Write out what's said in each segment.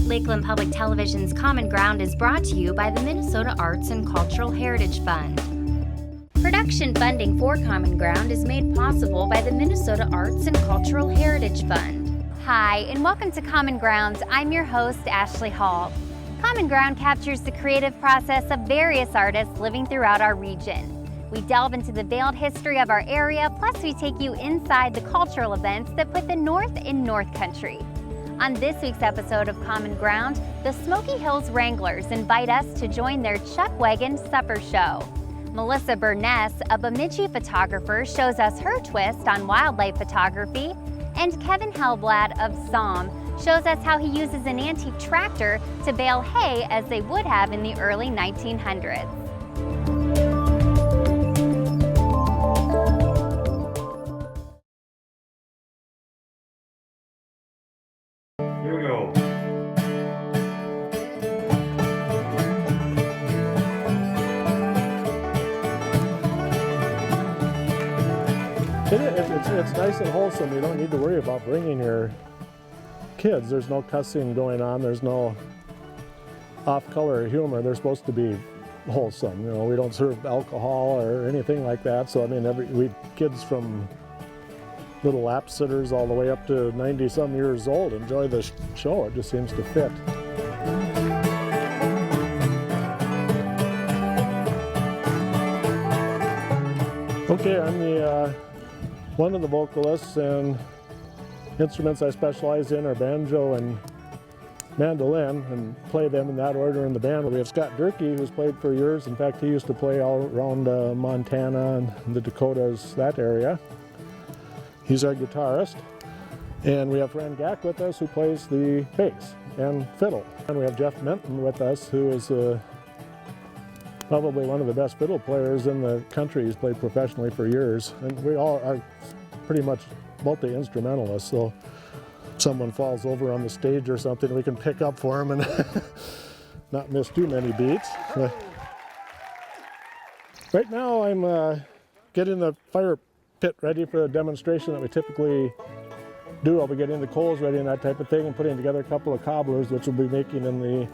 Lakeland Public Television's Common Ground is brought to you by the Minnesota Arts and Cultural Heritage Fund. Production funding for Common Ground is made possible by the Minnesota Arts and Cultural Heritage Fund. Hi, and welcome to Common Ground. I'm your host, Ashley Hall. Common Ground captures the creative process of various artists living throughout our region. We delve into the veiled history of our area, plus we take you inside the cultural events that put the North in North Country. On this week's episode of Common Ground, the Smokey Hills Wranglers invite us to join their Chuck Wagon Supper Show. Melissa Burness, a Bemidji photographer, shows us her twist on wildlife photography, and Kevin Helblad of Saum shows us how he uses an antique tractor to bale hay as they would have in the early 1900s. Here we go. It's nice and wholesome. You don't need to worry about bringing your kids. There's no cussing going on. There's no off-color humor. They're supposed to be wholesome. You know, we don't serve alcohol or anything like that. So I mean, we kids from little lap sitters all the way up to 90-some years old enjoy the show. It just seems to fit. Okay, I'm the one of the vocalists, and instruments I specialize in are banjo and mandolin, and play them in that order in the band. We have Scott Durkee, who's played for years. In fact, he used to play all around Montana and the Dakotas, that area. He's our guitarist. And we have Fran Gack with us, who plays the bass and fiddle. And we have Jeff Minton with us, who is probably one of the best fiddle players in the country. He's played professionally for years. And we all are pretty much multi-instrumentalists, so if someone falls over on the stage or something, we can pick up for him and not miss too many beats. Right now I'm getting the fire pit ready for the demonstration that we typically do. I'll be getting the coals ready and that type of thing, and putting together a couple of cobblers, which we'll be making in the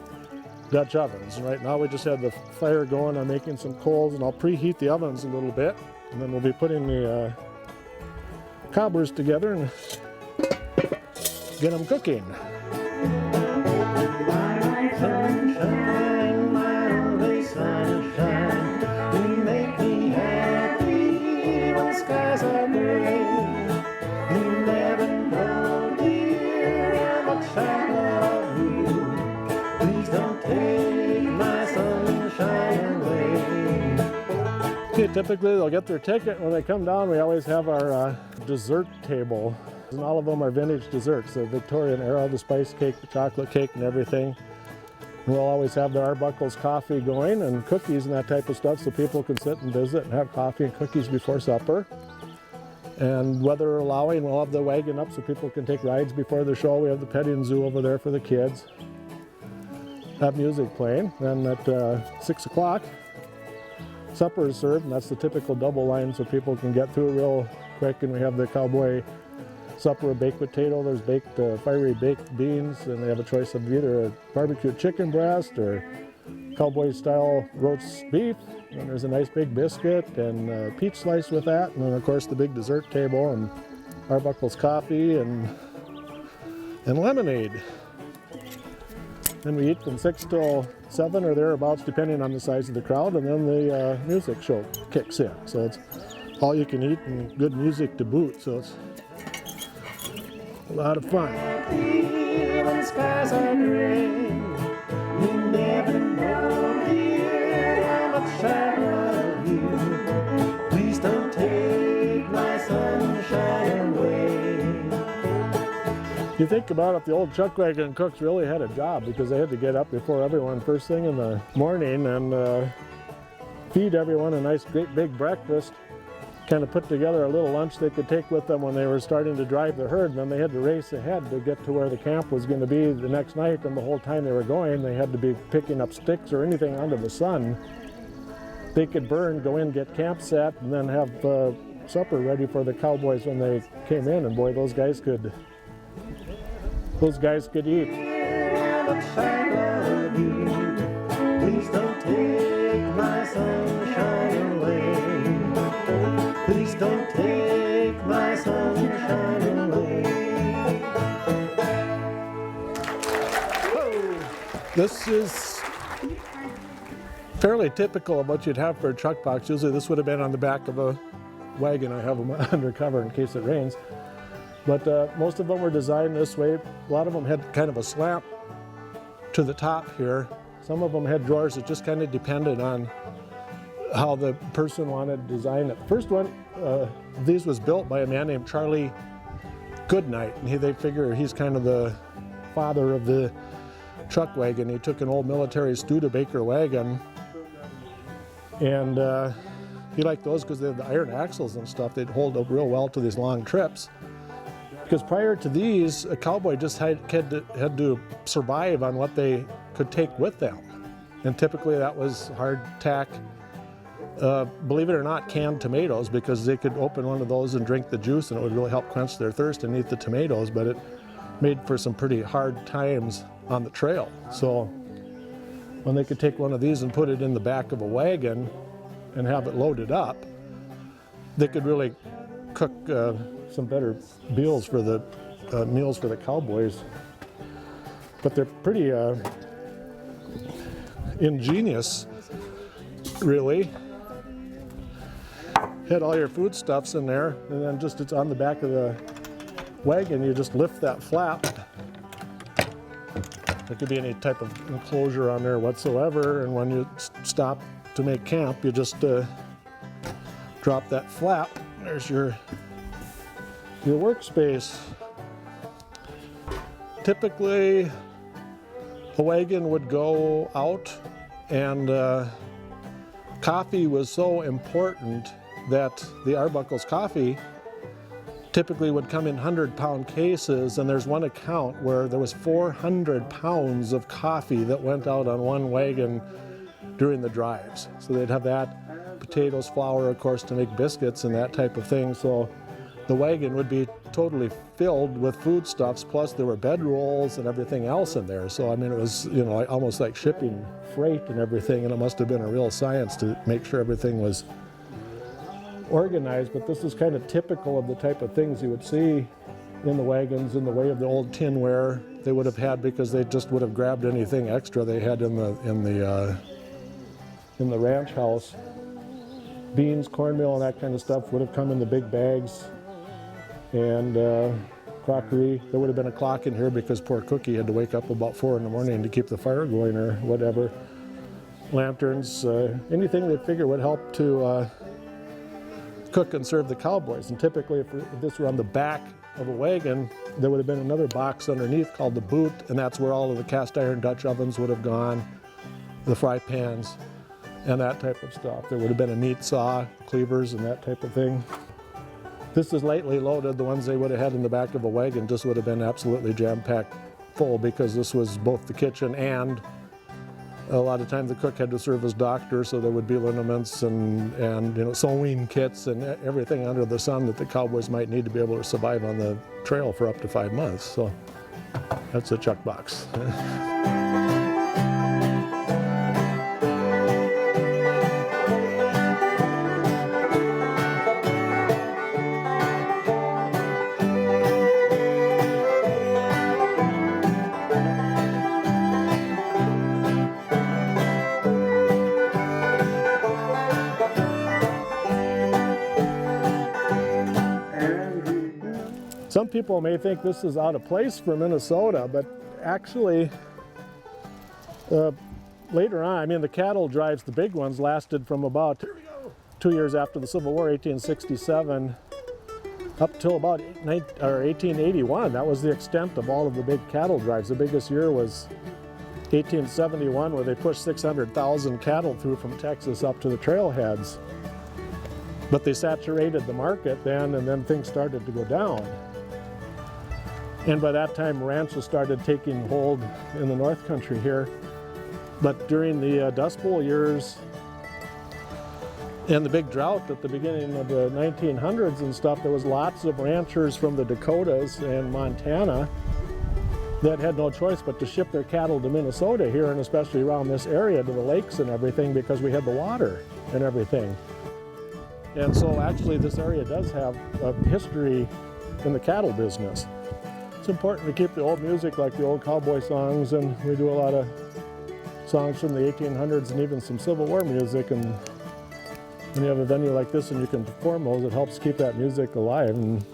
Dutch ovens. And right now we just have the fire going. I'm making some coals, and I'll preheat the ovens a little bit, and then we'll be putting the cobblers together and get them cooking. Okay, typically they'll get their ticket. When they come down, we always have our dessert table. And all of them are vintage desserts, the Victorian era, the spice cake, the chocolate cake, and everything. And we'll always have the Arbuckle's coffee going, and cookies and that type of stuff, so people can sit and visit and have coffee and cookies before supper. And weather allowing, we'll have the wagon up so people can take rides before the show. We have the petting zoo over there for the kids. Have music playing. Then at 6 o'clock, supper is served, and that's the typical double line so people can get through real quick. And we have the cowboy supper of baked potato. There's baked fiery baked beans, and they have a choice of either a barbecued chicken breast or cowboy style roast beef. And there's a nice big biscuit and a peach slice with that, and then of course the big dessert table and Arbuckle's coffee and lemonade. Then we eat from 6 till 7 or thereabouts, depending on the size of the crowd, and then the music show kicks in. So it's all you can eat and good music to boot, so it's a lot of fun. Please don't take my sunshine away. You think about it, the old chuck wagon cooks really had a job, because they had to get up before everyone first thing in the morning and feed everyone a nice great big breakfast, kind of put together a little lunch they could take with them when they were starting to drive the herd, and then they had to race ahead to get to where the camp was going to be the next night. And the whole time they were going, they had to be picking up sticks or anything under the sun they could burn, go in, get camp set, and then have supper ready for the cowboys when they came in. And boy, those guys could eat. sunshine of you. Please don't take my sunshine away. Please don't take my sunshine away. Whoa. This is fairly typical of what you'd have for a truck box. Usually this would have been on the back of a wagon. I have them under cover in case it rains. But most of them were designed this way. A lot of them had kind of a slant to the top here. Some of them had drawers. It just kind of depended on how the person wanted to design it. The first one, these was built by a man named Charlie Goodnight. And they figure he's kind of the father of the truck wagon. He took an old military Studebaker wagon, and he liked those because they had the iron axles and stuff. They'd hold up real well to these long trips. Because prior to these, a cowboy just had to survive on what they could take with them. And typically that was hardtack, believe it or not, canned tomatoes, because they could open one of those and drink the juice and it would really help quench their thirst and eat the tomatoes, but it made for some pretty hard times on the trail. So when they could take one of these and put it in the back of a wagon and have it loaded up, they could really cook some better meals for the cowboys. But they're pretty ingenious, really. Had all your foodstuffs in there, and then just it's on the back of the wagon. You just lift that flap. There could be any type of enclosure on there whatsoever, and when you stop to make camp, you just drop that flap. There's your workspace. Typically, a wagon would go out, and coffee was so important that the Arbuckle's coffee typically would come in 100-pound cases, and there's one account where there was 400 pounds of coffee that went out on one wagon during the drives. So they'd have that, potatoes, flour, of course, to make biscuits and that type of thing. So the wagon would be totally filled with foodstuffs, plus there were bedrolls and everything else in there. So I mean, it was, you know, almost like shipping freight and everything, and it must have been a real science to make sure everything was organized. But this is kind of typical of the type of things you would see in the wagons in the way of the old tinware they would have had, because they just would have grabbed anything extra they had in the ranch house. Beans, cornmeal, and that kind of stuff would have come in the big bags. And crockery. There would have been a clock in here because poor Cookie had to wake up about 4 in the morning to keep the fire going or whatever. Lanterns, anything they figure would help to cook and serve the cowboys. And typically, if this were on the back of a wagon, there would have been another box underneath called the boot, and that's where all of the cast iron Dutch ovens would have gone, the fry pans, and that type of stuff. There would have been a meat saw, cleavers, and that type of thing. This is lightly loaded. The ones they would have had in the back of a wagon just would have been absolutely jam-packed full, because this was both the kitchen and a lot of times the cook had to serve as doctor, so there would be liniments and you know, sewing kits and everything under the sun that the cowboys might need to be able to survive on the trail for up to 5 months. So that's a chuck box. Some people may think this is out of place for Minnesota, but actually later on, I mean, the cattle drives, the big ones, lasted from about 2 years after the Civil War, 1867, up till about 1881. That was the extent of all of the big cattle drives. The biggest year was 1871, where they pushed 600,000 cattle through from Texas up to the trailheads. But they saturated the market then, and then things started to go down. And by that time, ranches started taking hold in the North Country here. But during the Dust Bowl years and the big drought at the beginning of the 1900s and stuff, there was lots of ranchers from the Dakotas and Montana that had no choice but to ship their cattle to Minnesota here, and especially around this area to the lakes and everything, because we had the water and everything. And so actually this area does have a history in the cattle business. It's important to keep the old music, like the old cowboy songs, and we do a lot of songs from the 1800s and even some Civil War music. And when you have a venue like this and you can perform those, it helps keep that music alive. And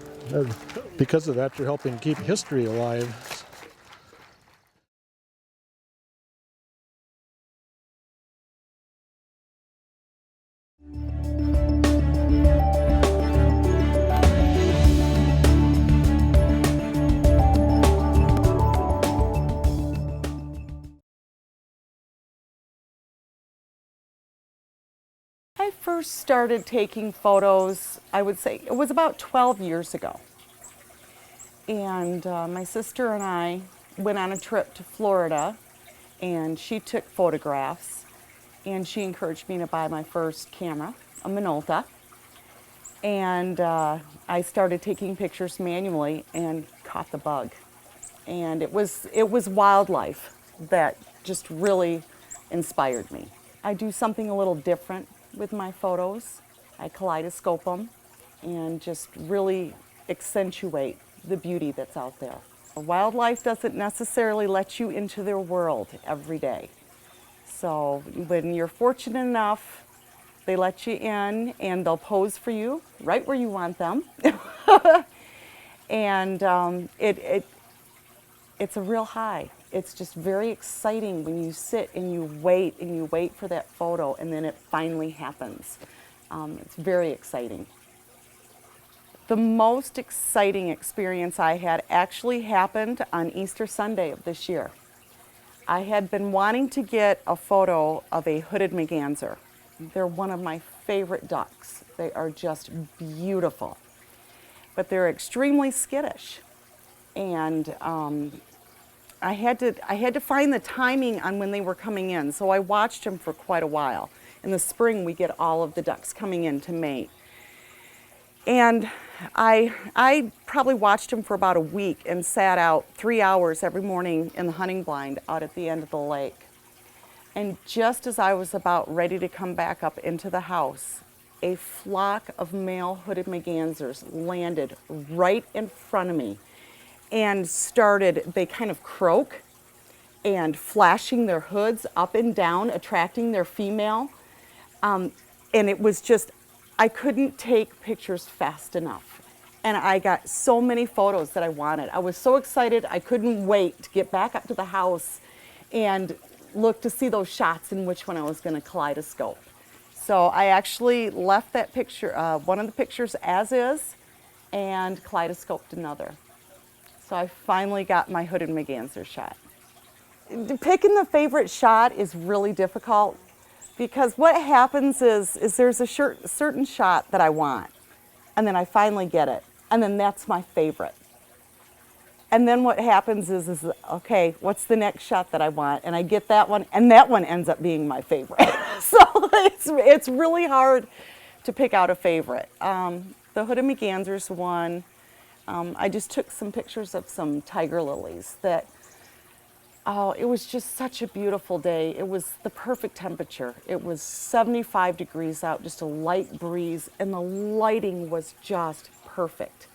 because of that, you're helping keep history alive. I first started taking photos, I would say it was about 12 years ago. And my sister and I went on a trip to Florida, and she took photographs, and she encouraged me to buy my first camera, a Minolta. And I started taking pictures manually and caught the bug. And it was wildlife that just really inspired me. I do something a little different with my photos. I kaleidoscope them and just really accentuate the beauty that's out there. Wildlife doesn't necessarily let you into their world every day. So when you're fortunate enough, they let you in and they'll pose for you right where you want them. And it's a real high. It's just very exciting when you sit and you wait for that photo, and then it finally happens. It's very exciting. The most exciting experience I had actually happened on Easter Sunday of this year. I had been wanting to get a photo of a hooded merganser. They're one of my favorite ducks. They are just beautiful, but they're extremely skittish. And I had to find the timing on when they were coming in, so I watched them for quite a while. In the spring, we get all of the ducks coming in to mate. And I probably watched them for about a week and sat out 3 hours every morning in the hunting blind out at the end of the lake. And just as I was about ready to come back up into the house, a flock of male hooded mergansers landed right in front of me and they kind of croak and flashing their hoods up and down, attracting their female. And it was just, I couldn't take pictures fast enough. And I got so many photos that I wanted. I was so excited, I couldn't wait to get back up to the house and look to see those shots in which one I was going to kaleidoscope. So I actually left that picture, one of the pictures as is, and kaleidoscoped another. So I finally got my hooded merganser shot. Picking the favorite shot is really difficult, because what happens is there's a certain shot that I want, and then I finally get it, and then that's my favorite. And then what happens is okay, what's the next shot that I want? And I get that one, and that one ends up being my favorite. So it's really hard to pick out a favorite. The hooded merganser's one. I just took some pictures of some tiger lilies that, it was just such a beautiful day. It was the perfect temperature. It was 75 degrees out, just a light breeze, and the lighting was just perfect.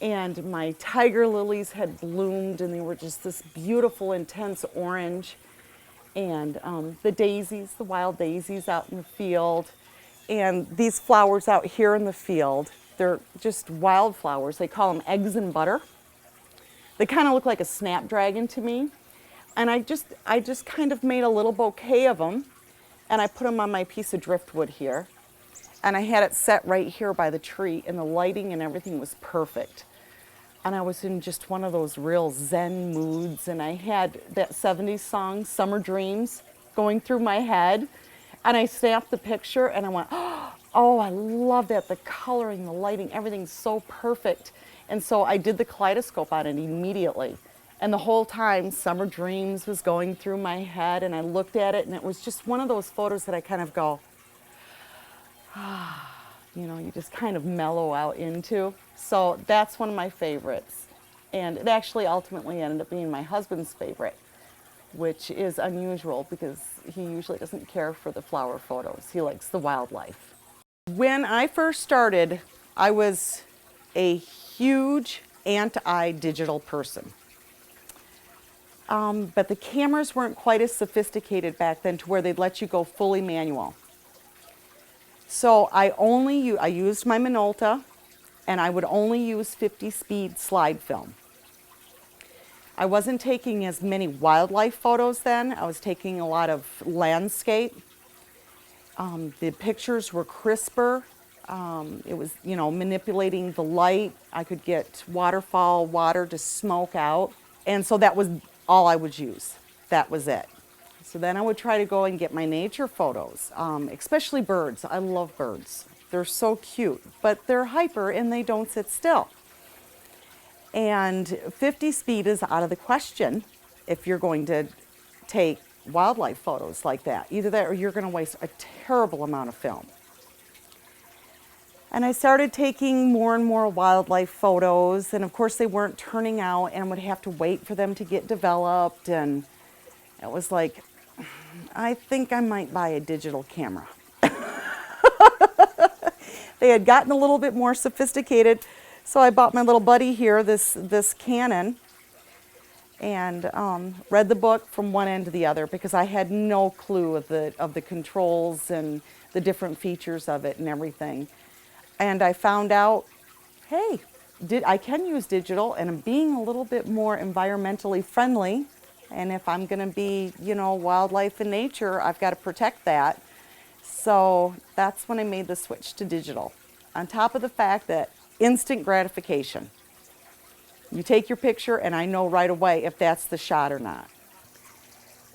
And my tiger lilies had bloomed, and they were just this beautiful, intense orange. And the daisies, the wild daisies out in the field, and these flowers out here in the field, they're just wildflowers. They call them eggs and butter. They kind of look like a snapdragon to me. And I just kind of made a little bouquet of them, and I put them on my piece of driftwood here. And I had it set right here by the tree, and the lighting and everything was perfect. And I was in just one of those real zen moods, and I had that 70s song, Summer Dreams, going through my head. And I snapped the picture, and I went, oh, I love that, the coloring, the lighting, everything's so perfect. And so I did the kaleidoscope on it immediately. And the whole time, Summer Dreams was going through my head, and I looked at it, and it was just one of those photos that I kind of go, you know, you just kind of mellow out into. So that's one of my favorites. And it actually ultimately ended up being my husband's favorite, which is unusual because he usually doesn't care for the flower photos. He likes the wildlife. When I first started, I was a huge anti-digital person. But the cameras weren't quite as sophisticated back then to where they'd let you go fully manual. So I used my Minolta, and I would only use 50 speed slide film. I wasn't taking as many wildlife photos then. I was taking a lot of landscape. The pictures were crisper. It was, manipulating the light. I could get waterfall water to smoke out. And so that was all I would use. That was it. So then I would try to go and get my nature photos, especially birds. I love birds. They're so cute, but they're hyper and they don't sit still. And 50 speed is out of the question if you're going to take wildlife photos like that. Either that or you're going to waste a terrible amount of film. And I started taking more and more wildlife photos, and of course they weren't turning out and would have to wait for them to get developed, and it was like, I think I might buy a digital camera. They had gotten a little bit more sophisticated, so I bought my little buddy here, this Canon, and read the book from one end to the other because I had no clue of the controls and the different features of it and everything. And I found out, hey, I can use digital, and I'm being a little bit more environmentally friendly. And if I'm going to be, wildlife and nature, I've got to protect that. So that's when I made the switch to digital. On top of the fact that instant gratification. You take your picture, and I know right away if that's the shot or not.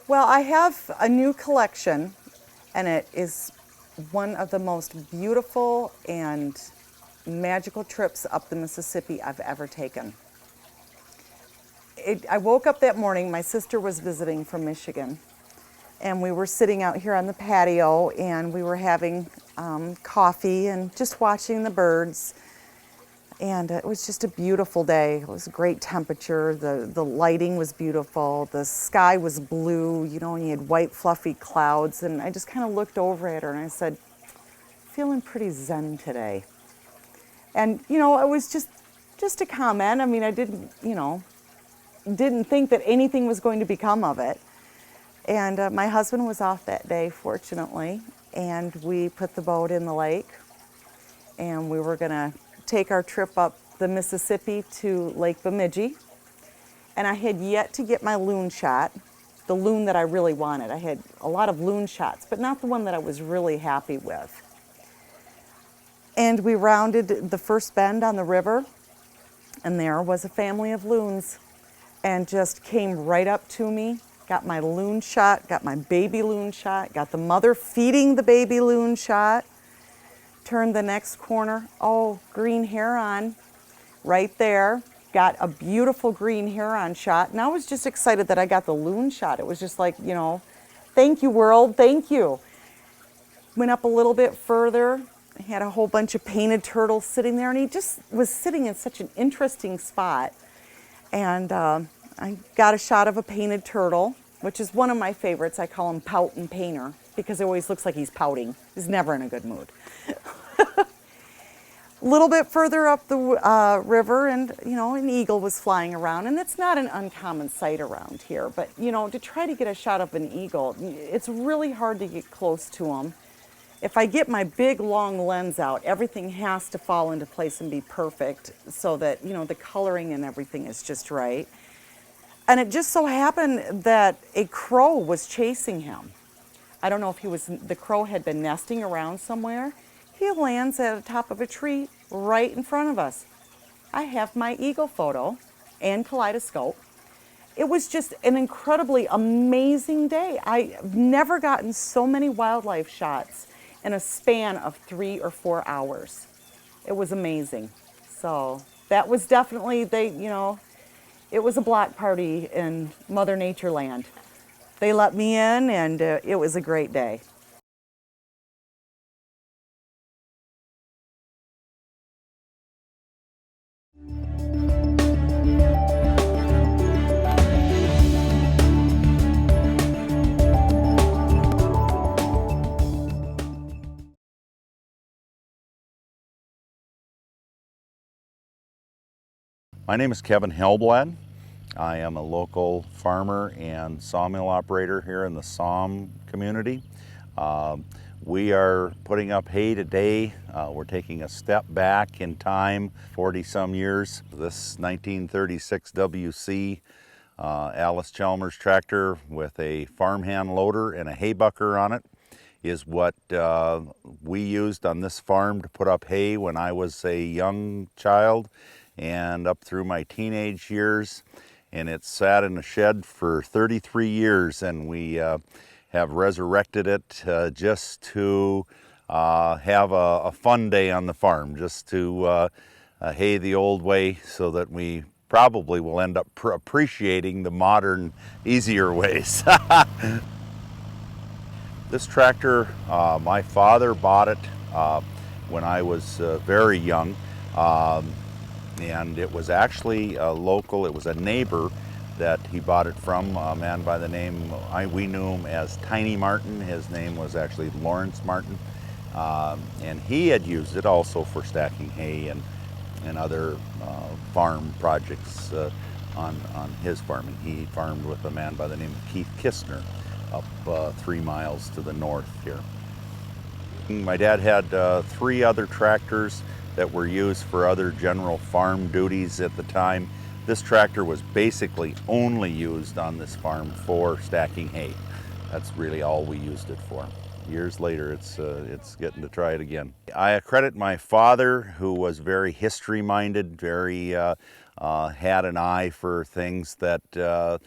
Well, I have a new collection, and it is one of the most beautiful and magical trips up the Mississippi I've ever taken. I woke up that morning, my sister was visiting from Michigan, and we were sitting out here on the patio, and we were having coffee and just watching the birds. And it was just a beautiful day. It was a great temperature. The lighting was beautiful. The sky was blue, and you had white fluffy clouds. And I just kind of looked over at her and I said, feeling pretty zen today. And, it was just a comment. I mean, I didn't think that anything was going to become of it. And my husband was off that day, fortunately. And we put the boat in the lake. And we were going to take our trip up the Mississippi to Lake Bemidji. And I had yet to get my loon shot, the loon that I really wanted. I had a lot of loon shots, but not the one that I was really happy with. And we rounded the first bend on the river, and there was a family of loons, and just came right up to me, got my loon shot, got my baby loon shot, got the mother feeding the baby loon shot. Turned the next corner, green heron right there. Got a beautiful green heron shot. And I was just excited that I got the loon shot. It was just like, thank you, world, thank you. Went up a little bit further, had a whole bunch of painted turtles sitting there, and he just was sitting in such an interesting spot. And I got a shot of a painted turtle, which is one of my favorites. I call him Pout and Painter because it always looks like he's pouting. He's never in a good mood. A little bit further up the river, and an eagle was flying around, and it's not an uncommon sight around here, but to try to get a shot of an eagle, it's really hard to get close to them. If I get my big long lens out, everything has to fall into place and be perfect so that the coloring and everything is just right. And it just so happened that a crow was chasing him. I don't know if the crow had been nesting around somewhere. He lands at the top of a tree right in front of us. I have my eagle photo and kaleidoscope. It was just an incredibly amazing day. I've never gotten so many wildlife shots in a span of 3 or 4 hours. It was amazing. So that was definitely, it was a block party in Mother Nature land. They let me in, and it was a great day. My name is Kevin Helblad. I am a local farmer and sawmill operator here in the Saum community. We are putting up hay today. We're taking a step back in time, 40-some years. This 1936 WC Alice Chalmers tractor with a farmhand loader and a hay bucker on it is what we used on this farm to put up hay when I was a young child and up through my teenage years. And it sat in a shed for 33 years, and we have resurrected it just to have a fun day on the farm, just to hay the old way, so that we probably will end up appreciating the modern, easier ways. This tractor, my father bought it when I was very young, and it was actually local. It was a neighbor that he bought it from, a man by the name, we knew him as Tiny Martin. His name was actually Lawrence Martin, and he had used it also for stacking hay and other farm projects on his farming. He farmed with a man by the name of Keith Kistner up 3 miles to the north here. My dad had 3 other tractors that were used for other general farm duties at the time. This tractor was basically only used on this farm for stacking hay. That's really all we used it for. Years later, it's getting to try it again. I credit my father, who was very history-minded, very had an eye for things that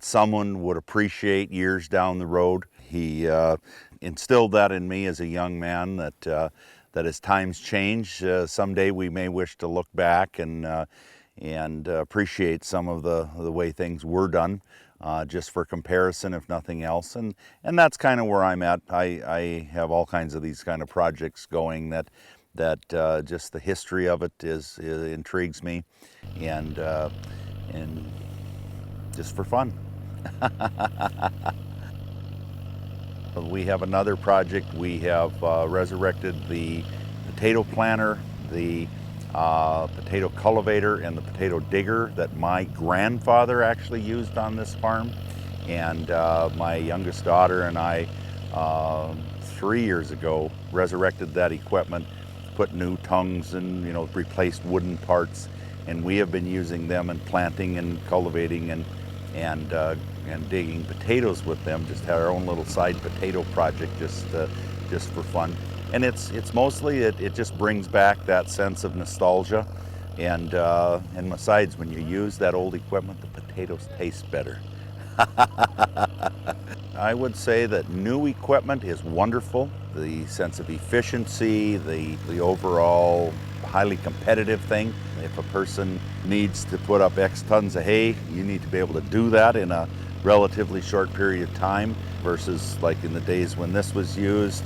someone would appreciate years down the road. He instilled that in me as a young man, that as times change, someday we may wish to look back and appreciate some of the way things were done, just for comparison, if nothing else. And that's kind of where I'm at. I have all kinds of these kind of projects going that just the history of it intrigues me, and just for fun. We have another project. We have resurrected the potato planter, the potato cultivator, and the potato digger that my grandfather actually used on this farm. And my youngest daughter and I, 3 years ago, resurrected that equipment, put new tongues and replaced wooden parts, and we have been using them in planting and cultivating and digging potatoes with them. Just had our own little side potato project, just for fun. And it's mostly it just brings back that sense of nostalgia, and besides, when you use that old equipment, the potatoes taste better. I would say that new equipment is wonderful. The sense of efficiency, the overall highly competitive thing. If a person needs to put up X tons of hay, you need to be able to do that in a relatively short period of time, versus like in the days when this was used,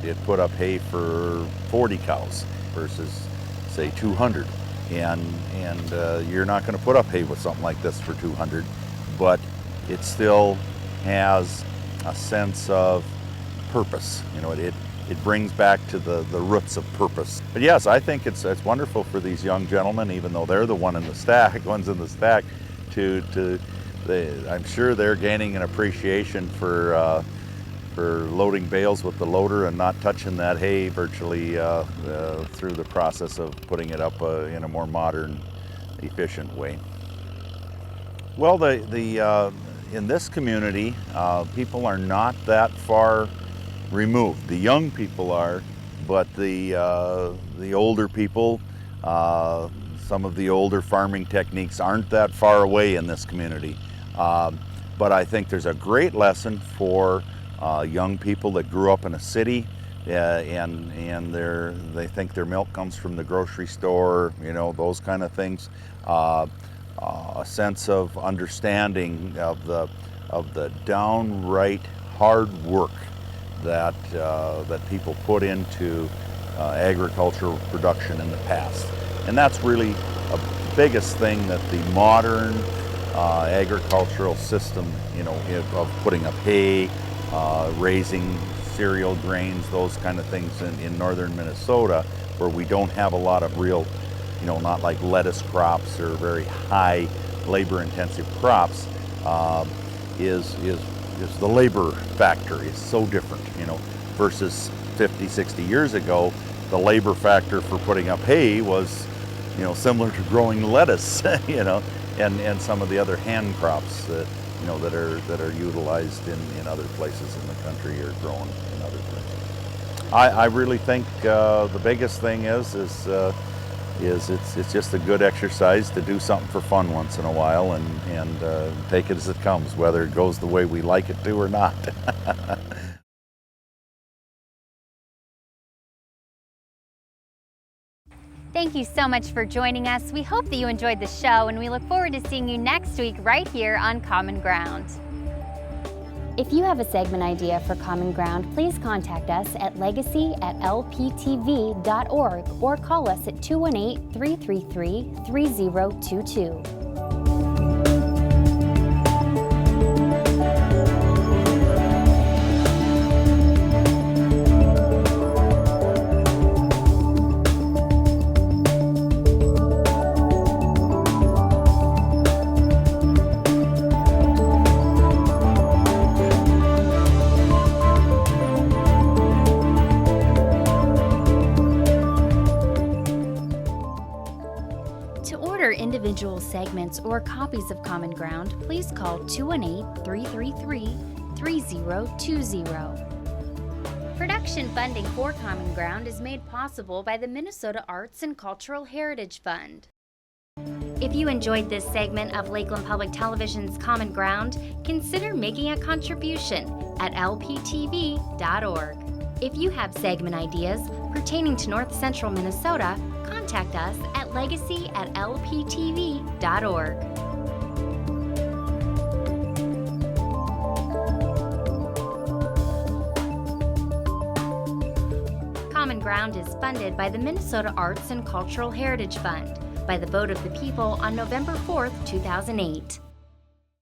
it put up hay for 40 cows versus say 200. And you're not going to put up hay with something like this for 200, but it still has a sense of purpose. It brings back to the roots of purpose. But yes, I think it's wonderful for these young gentlemen, even though they're the ones in the stack, I'm sure they're gaining an appreciation for loading bales with the loader and not touching that hay virtually through the process of putting it up in a more modern, efficient way. Well, in this community, people are not that far removed. The young people are, but the older people, some of the older farming techniques aren't that far away in this community. But I think there's a great lesson for young people that grew up in a city, and they think their milk comes from the grocery store, those kind of things. A sense of understanding of the downright hard work that people put into agricultural production in the past. And that's really the biggest thing that the modern agricultural system, of putting up hay, raising cereal grains, those kind of things in northern Minnesota, where we don't have a lot of real not like lettuce crops or very high labor-intensive crops, is the labor factor is so different, versus 50, 60 years ago. The labor factor for putting up hay was, similar to growing lettuce, and some of the other hand crops that, that are utilized in other places in the country or grown in other places. I really think the biggest thing is it's just a good exercise to do something for fun once in a while and take it as it comes, whether it goes the way we like it to or not. Thank you so much for joining us. We hope that you enjoyed the show, and we look forward to seeing you next week right here on Common Ground. If you have a segment idea for Common Ground, please contact us at legacy@lptv.org or call us at 218-333-3022. Individual segments or copies of Common Ground, please call 218-333-3020. Production funding for Common Ground is made possible by the Minnesota Arts and Cultural Heritage Fund. If you enjoyed this segment of Lakeland Public Television's Common Ground, consider making a contribution at lptv.org. If you have segment ideas pertaining to North Central Minnesota, contact us at legacy@lptv.org. Common Ground is funded by the Minnesota Arts and Cultural Heritage Fund by the vote of the people on November 4th, 2008.